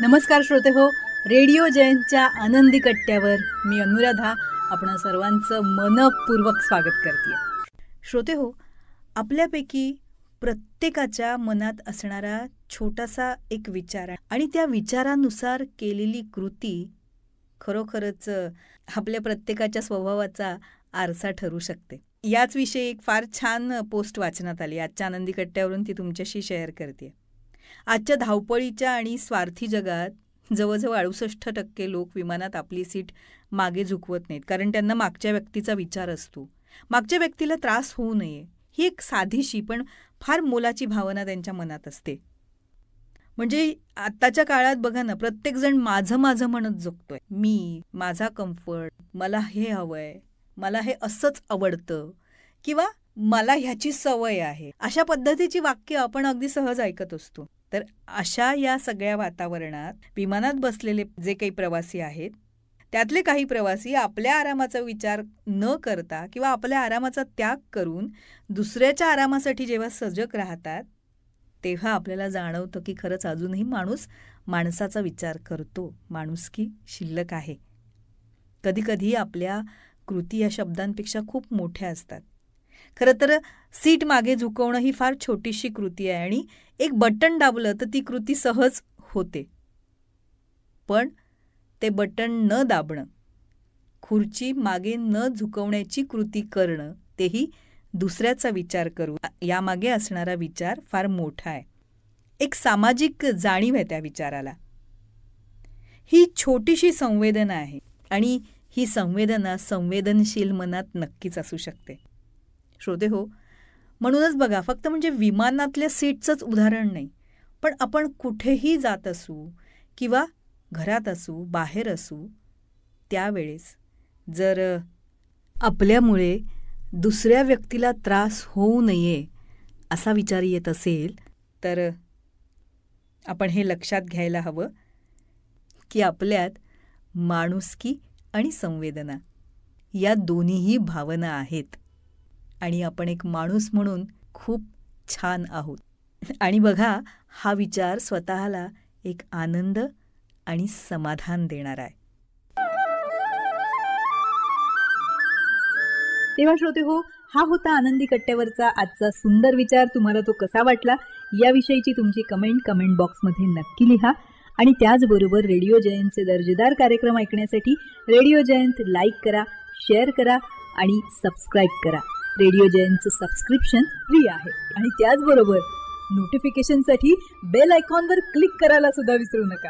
नमस्कार श्रोते हो, रेडिओ जयंतच्या आनंदी कट्ट्यावर मी अनुराधा आपण सर्वांचं मनपूर्वक स्वागत करते. श्रोते हो, आपल्यापैकी प्रत्येकाच्या मनात असणारा छोटासा एक विचार आणि त्या विचारानुसार केलेली कृती खरोखरच आपल्या प्रत्येकाच्या स्वभावाचा आरसा ठरू शकते. याच विषयी एक फार छान पोस्ट वाचण्यात आली आजच्या आनंदी कट्ट्यावरून, ती तुमच्याशी शेअर करते. आजच्या धावपळीच्या आणि स्वार्थी जगात जवळजवळ 68% लोक विमानात आपली सीट मागे झुकवत नाहीत, कारण त्यांना मागच्या व्यक्तीचा विचार असतो. मागच्या व्यक्तीला त्रास होऊ नये ही एक साधीशी पण फार मोलाची भावना त्यांच्या मनात असते. म्हणजे आत्ताच्या काळात बघा ना, प्रत्येकजण माझं माझं म्हणत जगतोय. मी, माझा कम्फर्ट, मला हे हवंय, मला हे असंच आवडतं, किंवा मला ह्याची सवय आहे, अशा पद्धतीची वाक्य आपण अगदी सहज ऐकत असतो. तर अशा या सगळ्या वातावरणात विमानात बसलेले जे काही प्रवासी आहेत, त्यातले काही प्रवासी आपल्या आरामाचा विचार न करता किंवा आपल्या आरामाचा त्याग करून दुसऱ्याच्या आरामासाठी जेव्हा सजग राहतात, तेव्हा आपल्याला जाणवतं की खरंच अजूनही माणूस माणसाचा विचार करतो, माणुसकी शिल्लक आहे. कधीकधी आपल्या कृती या शब्दांपेक्षा खूप मोठ्या असतात. खरं तर सीट मागे झुकवणं ही फार छोटीशी कृती आहे आणि एक बटन दाबलं तर ती कृती सहज होते. पण ते बटन न दाबणं, खुर्ची मागे न झुकवण्याची कृती करणं, तेही दुसऱ्याचा विचार करू, यामागे असणारा विचार फार मोठा आहे. एक सामाजिक जाणीव आहे त्या विचाराला. ही छोटीशी संवेदना आहे आणि ही संवेदना संवेदनशील मनात नक्कीच असू शकते. श्रोते हो, म्हणूनच बघा, फक्त म्हणजे विमानातल्या सीटचंच उदाहरण नाही, पण आपण कुठेही जात असू किंवा घरात असू, बाहेर असू, त्यावेळेस जर आपल्यामुळे दुसऱ्या व्यक्तीला त्रास होऊ नये असा विचार येत असेल, तर आपण हे लक्षात घ्यायला हवं की आपल्यात माणुसकी आणि संवेदना या दोन्हीही भावना आहेत आणि आपण एक माणूस म्हणून खूप छान आहोत. आणि बघा, हा विचार स्वतःला एक आनंद आणि समाधान देणार आहे. तेव्हा श्रोते हो, हा होता आनंदी कट्ट्यावरचा आजचा सुंदर विचार. तुम्हाला तो कसा वाटला याविषयीची तुमची कमेंट बॉक्समध्ये नक्की लिहा. आणि त्याचबरोबर रेडिओ जयंतचे दर्जेदार कार्यक्रम ऐकण्यासाठी रेडिओ जयंत लाईक करा, शेअर करा आणि सबस्क्राईब करा. रेडिओ जयंतचं सबस्क्रिप्शन फ्री आहे. आणि त्याचबरोबर नोटिफिकेशनसाठी बेल आयकॉनवर क्लिक करायला सुद्धा विसरू नका.